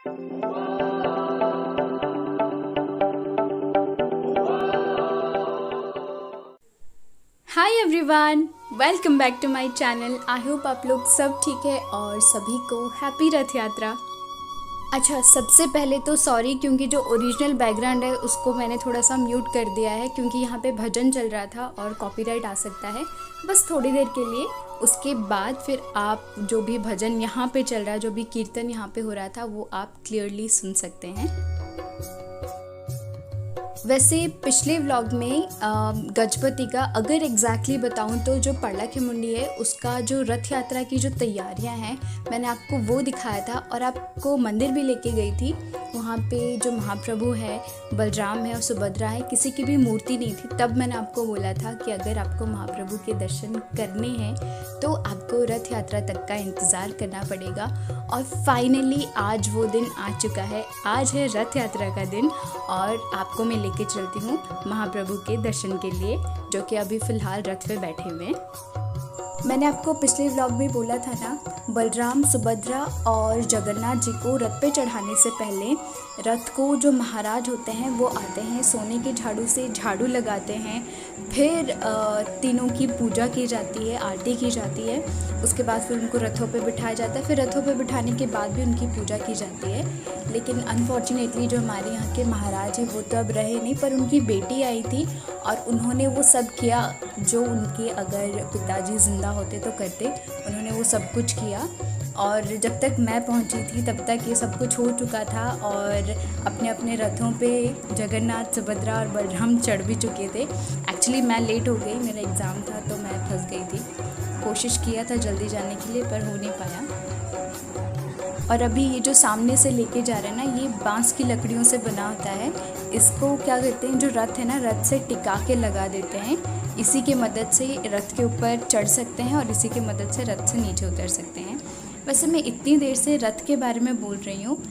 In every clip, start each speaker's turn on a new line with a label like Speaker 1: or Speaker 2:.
Speaker 1: Hi everyone, welcome back to my channel. I hope आप लोग सब ठीक है और सभी को हैप्पी रथ यात्रा। अच्छा, सबसे पहले तो सॉरी, क्योंकि जो ओरिजिनल बैकग्राउंड है उसको मैंने थोड़ा सा म्यूट कर दिया है, क्योंकि यहाँ पे भजन चल रहा था और कॉपीराइट आ सकता है। बस थोड़ी देर के लिए, उसके बाद फिर आप जो भी भजन यहाँ पे चल रहा है, जो भी कीर्तन यहाँ पे हो रहा था, वो आप क्लियरली सुन सकते हैं। वैसे पिछले व्लॉग में गजपति का अगर एग्जैक्टली बताऊं तो जो पर्लाखेमुंडी है उसका जो रथ यात्रा की जो तैयारियां हैं, मैंने आपको वो दिखाया था और आपको मंदिर भी लेके गई थी। वहाँ पे जो महाप्रभु है, बलराम है और सुभद्रा है, किसी की भी मूर्ति नहीं थी। तब मैंने आपको बोला था कि अगर आपको महाप्रभु के दर्शन करने हैं तो आपको रथ यात्रा तक का इंतज़ार करना पड़ेगा। और फाइनली आज वो दिन आ चुका है। आज है रथ यात्रा का दिन और आपको मैं लेके चलती हूँ महाप्रभु के दर्शन के लिए, जो कि अभी फ़िलहाल रथ पे बैठे हुए हैं। मैंने आपको पिछले व्लॉग में बोला था ना, बलराम, सुभद्रा और जगन्नाथ जी को रथ पे चढ़ाने से पहले रथ को जो महाराज होते हैं वो आते हैं, सोने के झाड़ू से झाड़ू लगाते हैं, फिर तीनों की पूजा की जाती है, आरती की जाती है। उसके बाद फिर उनको रथों पे बिठाया जाता है। फिर रथों पे बिठाने के बाद भी उनकी पूजा की जाती है। लेकिन अनफॉर्चुनेटली जो हमारे यहाँ के महाराज हैं वो तो अब रहे नहीं, पर उनकी बेटी आई थी और उन्होंने वो सब किया जो उनके अगर पिताजी ज़िंदा होते तो करते। उन्होंने वो सब कुछ किया और जब तक मैं पहुंची थी तब तक ये सब कुछ हो चुका था और अपने अपने रथों पे जगन्नाथ, सुभद्रा और बलराम चढ़ भी चुके थे। एक्चुअली मैं लेट हो गई, मेरा एग्ज़ाम था तो मैं फंस गई थी। कोशिश किया था जल्दी जाने के लिए पर हो नहीं पाया। और अभी ये जो सामने से लेके जा रहे हैं ना, ये बांस की लकड़ियों से बना होता है। इसको क्या करते हैं, जो रथ है ना, रथ से टिका के लगा देते हैं। इसी की मदद से रथ के ऊपर चढ़ सकते हैं और इसी की मदद से रथ से नीचे उतर सकते हैं। वैसे मैं इतनी देर से रथ के बारे में बोल रही हूँ,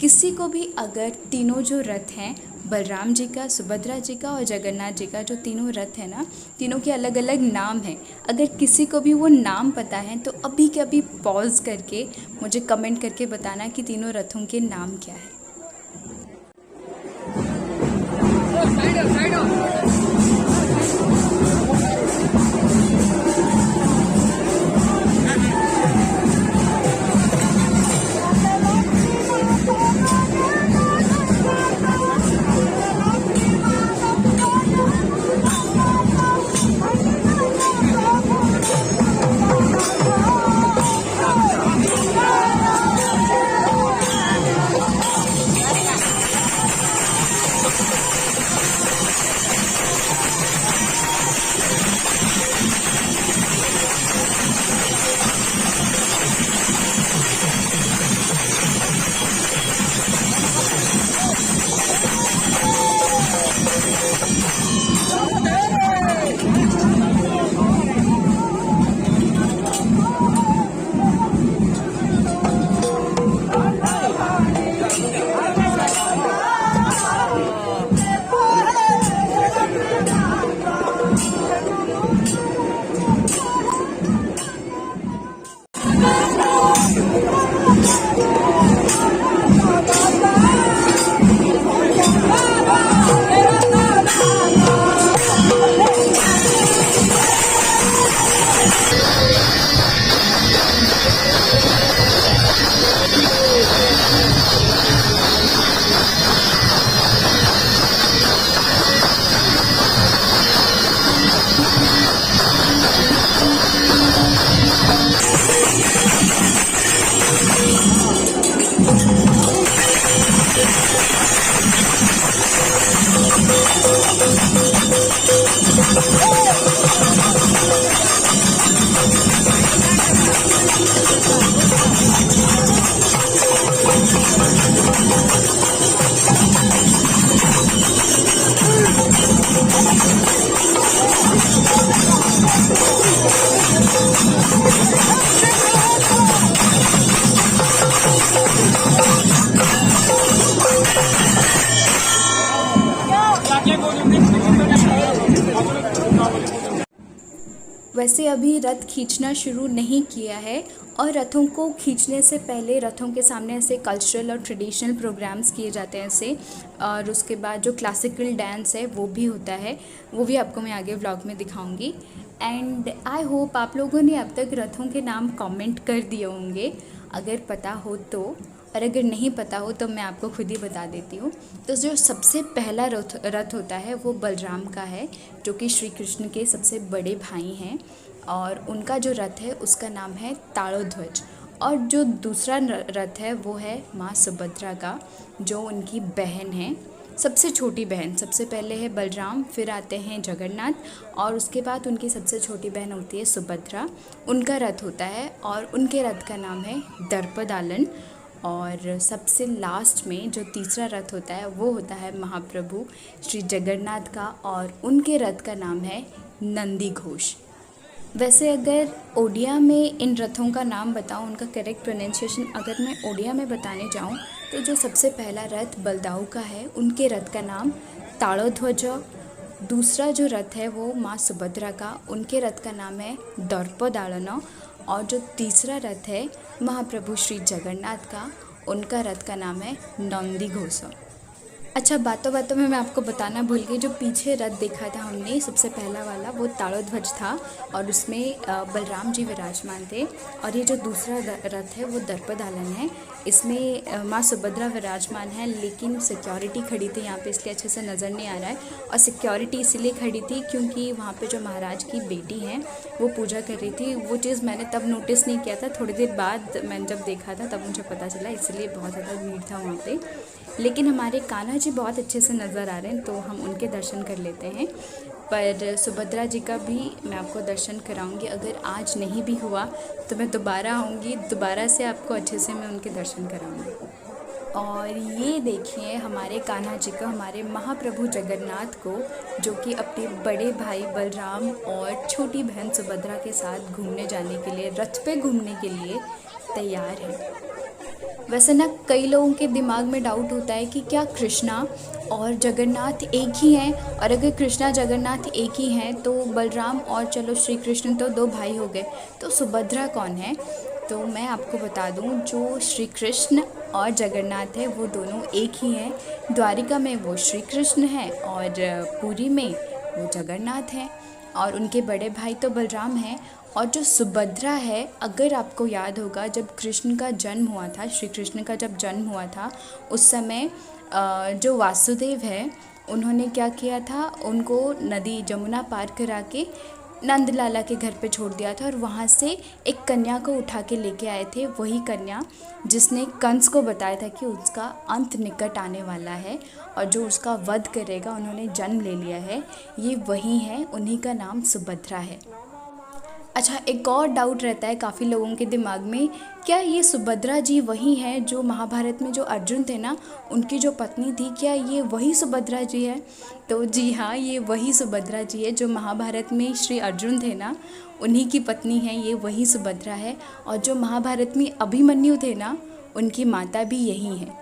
Speaker 1: किसी को भी अगर तीनों जो रथ हैं, बलराम जी का, सुभद्रा जी का और जगन्नाथ जी का, जो तीनों रथ हैं ना, तीनों के अलग अलग नाम हैं। अगर किसी को भी वो नाम पता है तो अभी के अभी पॉज करके मुझे कमेंट करके बताना कि तीनों रथों के नाम क्या है। वैसे अभी रथ खींचना शुरू नहीं किया है और रथों को खींचने से पहले रथों के सामने ऐसे कल्चरल और ट्रेडिशनल प्रोग्राम्स किए जाते हैं ऐसे, और उसके बाद जो क्लासिकल डांस है वो भी होता है, वो भी आपको मैं आगे व्लॉग में दिखाऊंगी। एंड आई होप आप लोगों ने अब तक रथों के नाम कमेंट कर दिए होंगे, अगर पता हो तो, और अगर नहीं पता हो तो मैं आपको खुद ही बता देती हूँ। तो जो सबसे पहला रथ होता है वो बलराम का है, जो कि श्री कृष्ण के सबसे बड़े भाई हैं, और उनका जो रथ है उसका नाम है ताड़ोध्वज। और जो दूसरा रथ है वो है माँ सुभद्रा का, जो उनकी बहन है, सबसे छोटी बहन। सबसे पहले है बलराम, फिर आते हैं जगन्नाथ, और उसके बाद उनकी सबसे छोटी बहन होती है सुभद्रा। उनका रथ होता है और उनके रथ का नाम है दर्पदालन। और सबसे लास्ट में जो तीसरा रथ होता है वो होता है महाप्रभु श्री जगन्नाथ का, और उनके रथ का नाम है नंदी घोष। वैसे अगर ओडिया में इन रथों का नाम बताऊं, उनका करेक्ट प्रोनाउंसिएशन अगर मैं ओडिया में बताने जाऊं, तो जो सबसे पहला रथ बलदाऊ का है उनके रथ का नाम ताड़ोध्वज। दूसरा जो रथ है वो माँ सुभद्रा का, उनके रथ का नाम है दर्पदालन। और जो तीसरा रथ है महाप्रभु श्री जगन्नाथ का, उनका रथ का नाम है नंदी घोष। अच्छा, बातों बातों में मैं आपको बताना भूल गई, जो पीछे रथ देखा था हमने सबसे पहला वाला, वो ताड़ोध्वज था और उसमें बलराम जी विराजमान थे। और ये जो दूसरा रथ है वो दर्पदालन है, इसमें माँ सुभद्रा विराजमान है, लेकिन सिक्योरिटी खड़ी थी यहाँ पे, इसलिए अच्छे से नज़र नहीं आ रहा है। और सिक्योरिटी इसलिए खड़ी थी क्योंकि वहाँ पे जो महाराज की बेटी हैं वो पूजा कर रही थी। वो चीज़ मैंने तब नोटिस नहीं किया था, थोड़ी देर बाद मैंने जब देखा था तब मुझे पता चला, इसलिए बहुत ज़्यादा भीड़ था वहाँ पे। लेकिन हमारे कान्हा जी बहुत अच्छे से नज़र आ रहे हैं, तो हम उनके दर्शन कर लेते हैं। पर सुभद्रा जी का भी मैं आपको दर्शन कराऊंगी, अगर आज नहीं भी हुआ तो मैं दोबारा आऊँगी, दोबारा से आपको अच्छे से मैं उनके दर्शन कराऊंगी। और ये देखिए हमारे कान्हा जी को, हमारे महाप्रभु जगन्नाथ को, जो कि अपने बड़े भाई बलराम और छोटी बहन सुभद्रा के साथ घूमने जाने के लिए, रथ पे घूमने के लिए तैयार है। वैसे ना कई लोगों के दिमाग में डाउट होता है कि क्या कृष्णा और जगन्नाथ एक ही हैं, और अगर कृष्णा जगन्नाथ एक ही हैं तो बलराम और चलो श्री कृष्ण तो दो भाई हो गए, तो सुभद्रा कौन है? तो मैं आपको बता दूं, जो श्री कृष्ण और जगन्नाथ है वो दोनों एक ही हैं। द्वारिका में वो श्री कृष्ण हैं और पुरी में वो जगन्नाथ हैं, और उनके बड़े भाई तो बलराम हैं। और जो सुभद्रा है, अगर आपको याद होगा जब कृष्ण का जन्म हुआ था, श्री कृष्ण का जब जन्म हुआ था, उस समय जो वासुदेव है उन्होंने क्या किया था, उनको नदी जमुना पार करा के नंद लाला के घर पे छोड़ दिया था, और वहाँ से एक कन्या को उठा के लेके आए थे। वही कन्या जिसने कंस को बताया था कि उसका अंत निकट आने वाला है और जो उसका वध करेगा, उन्होंने जन्म ले लिया है, ये वही है, उन्हीं का नाम सुभद्रा है। अच्छा, एक और डाउट रहता है काफ़ी लोगों के दिमाग में, क्या ये सुभद्रा जी वही हैं जो महाभारत में जो अर्जुन थे ना, उनकी जो पत्नी थी, क्या ये वही सुभद्रा जी है? तो जी हाँ, ये वही सुभद्रा जी है, जो महाभारत में श्री अर्जुन थे ना, उन्हीं की पत्नी है, ये वही सुभद्रा है। और जो महाभारत में अभिमन्यु थे ना, उनकी माता भी यही है।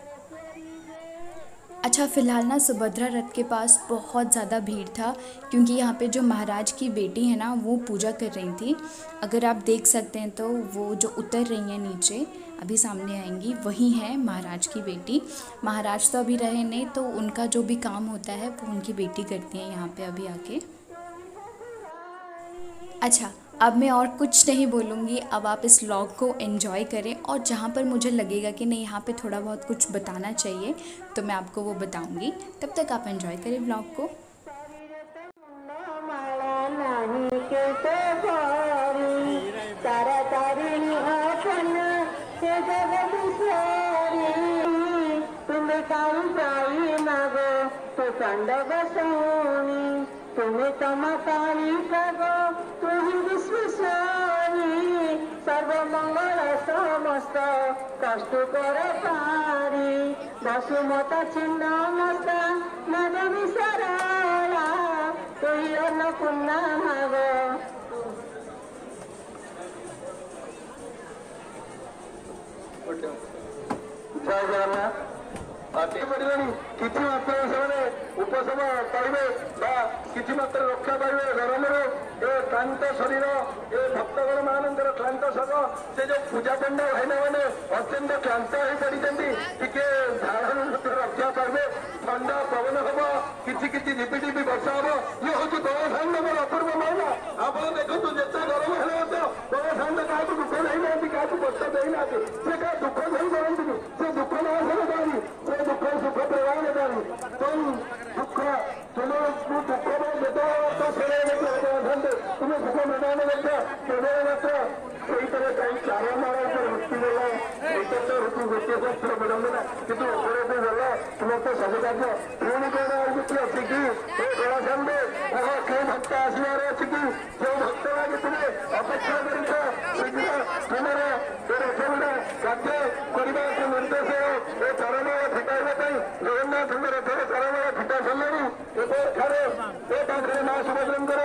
Speaker 1: अच्छा, फ़िलहाल ना सुभद्रा रथ के पास बहुत ज़्यादा भीड़ था, क्योंकि यहाँ पे जो महाराज की बेटी है ना, वो पूजा कर रही थी। अगर आप देख सकते हैं तो वो जो उतर रही हैं नीचे, अभी सामने आएंगी, वही है महाराज की बेटी। महाराज तो अभी रहे नहीं, तो उनका जो भी काम होता है वो उनकी बेटी करती है यहाँ पे अभी आके। अच्छा, अब मैं और कुछ नहीं बोलूँगी, अब आप इस व्लॉग को एंजॉय करें, और जहाँ पर मुझे लगेगा कि नहीं यहाँ पे थोड़ा बहुत कुछ बताना चाहिए तो मैं आपको वो बताऊँगी। तब तक आप एंजॉय करें व्लॉग को।
Speaker 2: तुम्हें तमकारी करो तुही विश्वसारी सर्वमंगल समस्त कष्ट कर पारी वसुमता छिन्न मस्ता नद विसराला तुही अन्नपूर्णा भाग। जय जगन्नाथ।
Speaker 3: ପାଟି ପଡ଼ିଲାଣି କିଛି ମାତ୍ରାରେ ସେମାନେ ଉପଶମ ପାଇବେ ବା କିଛି ମାତ୍ରାରେ ରକ୍ଷା ପାଇବେ ଗରମରୁ। ଏ କ୍ଳାନ୍ତ ଶରୀର, ଏ ଭକ୍ତଗଣ ମାନଙ୍କର କ୍ଳାନ୍ତ ଶବ, ସେ ଯୋଉ ପୂଜା ପଣ୍ଡା ଭାଇନାମାନେ ଅତ୍ୟନ୍ତ କ୍ଳାନ୍ତ ହେଇ ପଡ଼ିଛନ୍ତି, ଟିକେ ଝାଳରୁ ମଧ୍ୟ ରକ୍ଷା ପାଇବେ। ଥଣ୍ଡା ପବନ ହବ, କିଛି କିଛି ଝିପି ଝିପି ବର୍ଷା ହବ। ଇଏ ହଉଛି ବଳସାଣ୍ଡର ଅପୂର୍ବ ମହିମା। ଆପଣ ଦେଖନ୍ତୁ ଯେତେ ଗରମ ହେଲେ ମଧ୍ୟ ବଳସାଣ୍ଡ କାହାକୁ ଦୁଃଖ ଦେଇନାହାନ୍ତି, କାହାକୁ କଷ୍ଟ ଦେଇନାହାନ୍ତି। ସେ କାହା ଦୁଃଖ ଦେଇ କରନ୍ତିନି, ସେ ଦୁଃଖ ନାଶନକାରୀ, ସେ ଦୁଃଖ ସୁଖ ପ୍ରଦାନକାରୀ। ତେଣୁ ଦୁଃଖ ତୁମକୁ ଦୁଃଖ ଯେତେବେଳେ ଫେରାଇ ବଳସାଣ୍ଡ ତୁମେ ସୁଖ ପ୍ରଦାନ କରୁଛ କେବଳ ମାତ୍ର ସେଇଥିରେ କାହିଁ ଚାରମାଳ ଉପରେ ଭକ୍ତି ଦେଲ। ଏଇଟା ତ ହଉଛି ଗୋଟିଏ ଶାସ୍ତ୍ର ବିଡ଼ମ୍ବନା। କିନ୍ତୁ ଉପରକୁ ଗଲ ତୁମର ତ ସବୁ କାର୍ଯ୍ୟ। ପୁଣି କଣ ଆଉ କିଛି ଅଛି କି ଏ ବଳସାଣ୍ଡ? କେଉଁ ଭକ୍ତ ଆସିବାର ଅଛି କି? ଯେଉଁ ଭକ୍ତ ଲାଗି ତୁମେ ଅପେକ୍ଷା କରିଛ ଶୀଘ୍ର ତୁମର ଏ ରଥଗୁଡ଼ା କାର୍ଯ୍ୟ କରିବାକୁ ନିର୍ଦ୍ଦେଶ ଏ ଚାରମାଳ ଫିଟାଇବା ପାଇଁ ଜଗନ୍ନାଥଙ୍କ ରଥରେ ଚାରମାଳ ଫିଟା ସାରିଲାଣି। ଏବେ ଏଠାରେ ଏ ପାଖରେ ମା ସୁଭଦ୍ରଙ୍କର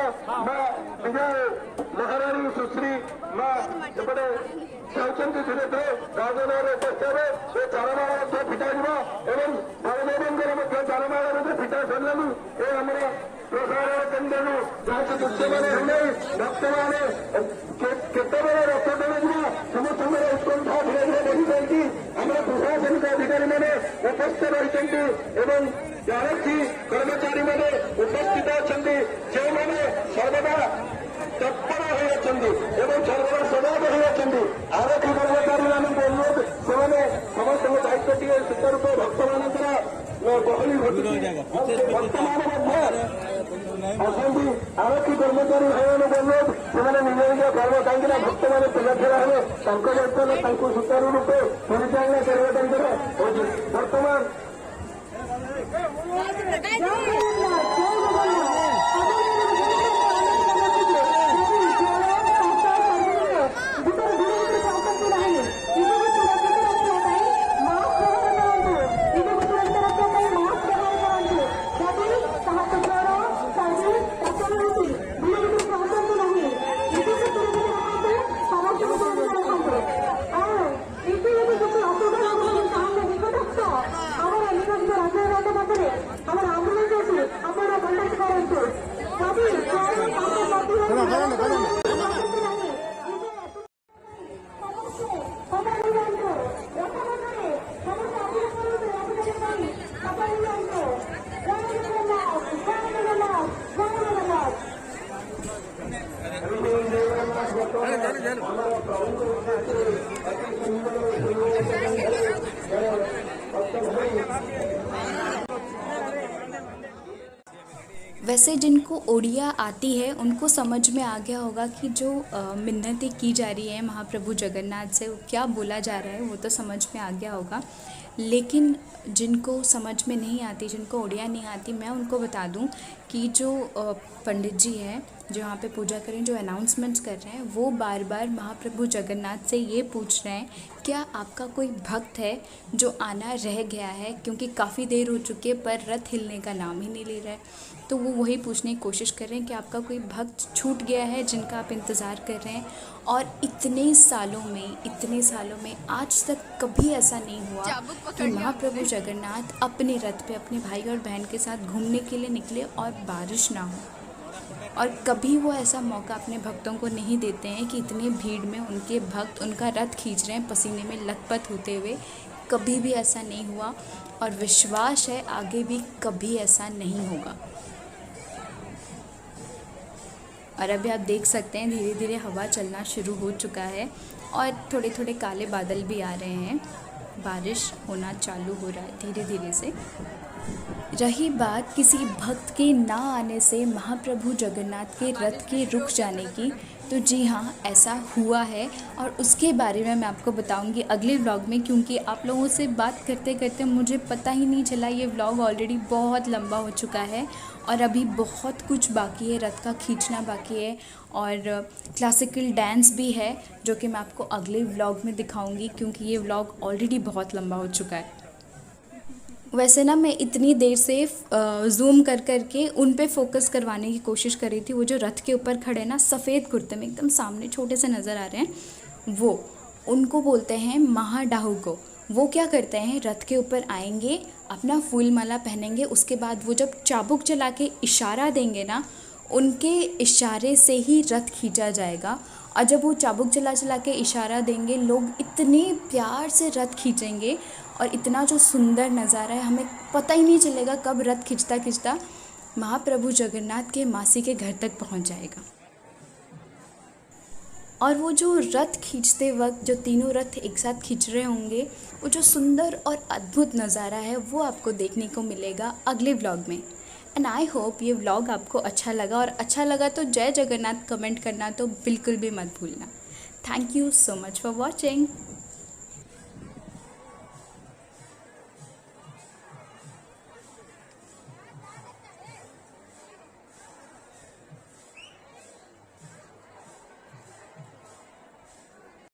Speaker 3: ମା ବିଜୟ ମହାରାଣୀ ସୁଶ୍ରୀ ମା ଏପଟେ ଯାଉଛନ୍ତି ଧୀରେ ଧୀରେ ରାଜନଗର ଉପସ୍ଥିତ। ଏ ଚାରମାଳ ମଧ୍ୟ ଫିଟାଯିବ ଏବଂ ବଳଦେବଙ୍କର ମଧ୍ୟ ଚାରମାଳ ମଧ୍ୟ ଫିଟା ସରିଲାଣି। ଏ ଆମର ପ୍ରସାରଣ କେନ୍ଦ୍ରରୁ ଯାହାକୁ ଦୃଶ୍ୟମାନ ହେଲେ ଭକ୍ତମାନେ କେତେବେଳେ ରଥ ଟଣାଯିବ ସମସ୍ତଙ୍କର ଉତ୍କଣ୍ଠା ଧୀରେ ଧୀରେ ବଢ଼ିଯାଇଛି। ଆମର ପ୍ରଶାସନିକ ଅଧିକାରୀମାନେ ଉପସ୍ଥିତ ରହିଛନ୍ତି ଏବଂ ଆରକ୍ଷୀ କର୍ମଚାରୀମାନେ ଉପସ୍ଥିତ ଅଛନ୍ତି, ଯେଉଁମାନେ ସର୍ବଦା ତତ୍ପର ହୋଇ ଅଛନ୍ତି ଏବଂ ସର୍ବଦା ସଜାଗ ହୋଇ ଅଛନ୍ତି। ଆରକ୍ଷୀ କର୍ମଚାରୀମାନଙ୍କୁ ଅନୁରୋଧ, ସେମାନେ ସମସ୍ତଙ୍କ ଦାୟିତ୍ୱ ଟିକେ ସୁଚାରୁରୂପେ ଭକ୍ତମାନଙ୍କର ଗହଳି ଘଟୁଛି। ବର୍ତ୍ତମାନ ମଧ୍ୟ ଅଛନ୍ତି ଆରକ୍ଷୀ କର୍ମଚାରୀ ଭାଇମାନଙ୍କୁ ଅନୁରୋଧ, ସେମାନେ ନିଜ ନିଜ କର୍ମ, କାହିଁକିନା ଭକ୍ତମାନେ ପିଲାଛେଲା ହେଲେ ତାଙ୍କ ଦାୟିତ୍ୱରେ ତାଙ୍କୁ ସୁଚାରୁରୂପେ ପରିଚାଳନା କରିବା ତାଙ୍କର ହେଉଛି। ବର୍ତ୍ତମାନ
Speaker 1: वैसे जिनको ओडिया आती है उनको समझ में आ गया होगा कि जो मिन्नतें की जा रही हैं महाप्रभु जगन्नाथ से, वो क्या बोला जा रहा है वो तो समझ में आ गया होगा। लेकिन जिनको समझ में नहीं आती, जिनको ओडिया नहीं आती, मैं उनको बता दूं कि जो पंडित जी हैं जो यहाँ पे पूजा करें, जो अनाउंसमेंट्स कर रहे हैं, वो बार बार महाप्रभु जगन्नाथ से ये पूछ रहे हैं क्या आपका कोई भक्त है जो आना रह गया है, क्योंकि काफ़ी देर हो चुकी है पर रथ हिलने का नाम ही नहीं ले रहा है। तो वो वही पूछने की कोशिश कर रहे हैं कि आपका कोई भक्त छूट गया है जिनका आप इंतज़ार कर रहे हैं। और इतने सालों में आज तक कभी ऐसा नहीं हुआ कि महाप्रभु जगन्नाथ अपने रथ पे अपने भाई और बहन के साथ घूमने के लिए निकले और बारिश ना हो। और कभी वो ऐसा मौका अपने भक्तों को नहीं देते हैं कि इतनी भीड़ में उनके भक्त उनका रथ खींच रहे हैं पसीने में लथपथ होते हुए। कभी भी ऐसा नहीं हुआ और विश्वास है आगे भी कभी ऐसा नहीं होगा। और अभी आप देख सकते हैं धीरे धीरे हवा चलना शुरू हो चुका है और थोड़े थोड़े काले बादल भी आ रहे हैं, बारिश होना चालू हो रहा है धीरे धीरे से। रही बात किसी भक्त के ना आने से महाप्रभु जगन्नाथ के रथ के रुक जाने की, तो जी हाँ ऐसा हुआ है और उसके बारे में मैं आपको बताऊंगी अगले व्लॉग में, क्योंकि आप लोगों से बात करते करते मुझे पता ही नहीं चला। ये व्लॉग ऑलरेडी बहुत लंबा हो चुका है और अभी बहुत कुछ बाकी है, रथ का खींचना बाकी है और क्लासिकल डांस भी है जो कि मैं आपको अगले व्लॉग में दिखाऊंगी, क्योंकि ये व्लॉग ऑलरेडी बहुत लंबा हो चुका है। वैसे ना मैं इतनी देर से जूम कर के उन पे फोकस करवाने की कोशिश कर रही थी। वो जो रथ के ऊपर खड़े ना सफ़ेद कुर्ते में एकदम सामने छोटे से नज़र आ रहे हैं, वो उनको बोलते हैं महाडाहु को। वो क्या करते हैं, रथ के ऊपर आएंगे, अपना फूल माला पहनेंगे, उसके बाद वो जब चाबुक चला के इशारा देंगे ना, उनके इशारे से ही रथ खींचा जाएगा। और जब वो चाबुक चला चला के इशारा देंगे, लोग इतने प्यार से रथ खींचेंगे और इतना जो सुंदर नज़ारा है, हमें पता ही नहीं चलेगा कब रथ खींचता खींचता महाप्रभु जगन्नाथ के मासी के घर तक पहुंच जाएगा। और वो जो रथ खींचते वक्त जो तीनों रथ एक साथ खींच रहे होंगे, वो जो सुंदर और अद्भुत नज़ारा है वो आपको देखने को मिलेगा अगले व्लॉग में। एंड आई होप ये व्लॉग आपको अच्छा लगा, और अच्छा लगा तो जय जगन्नाथ कमेंट करना तो बिल्कुल भी मत भूलना। Thank you so much for watching.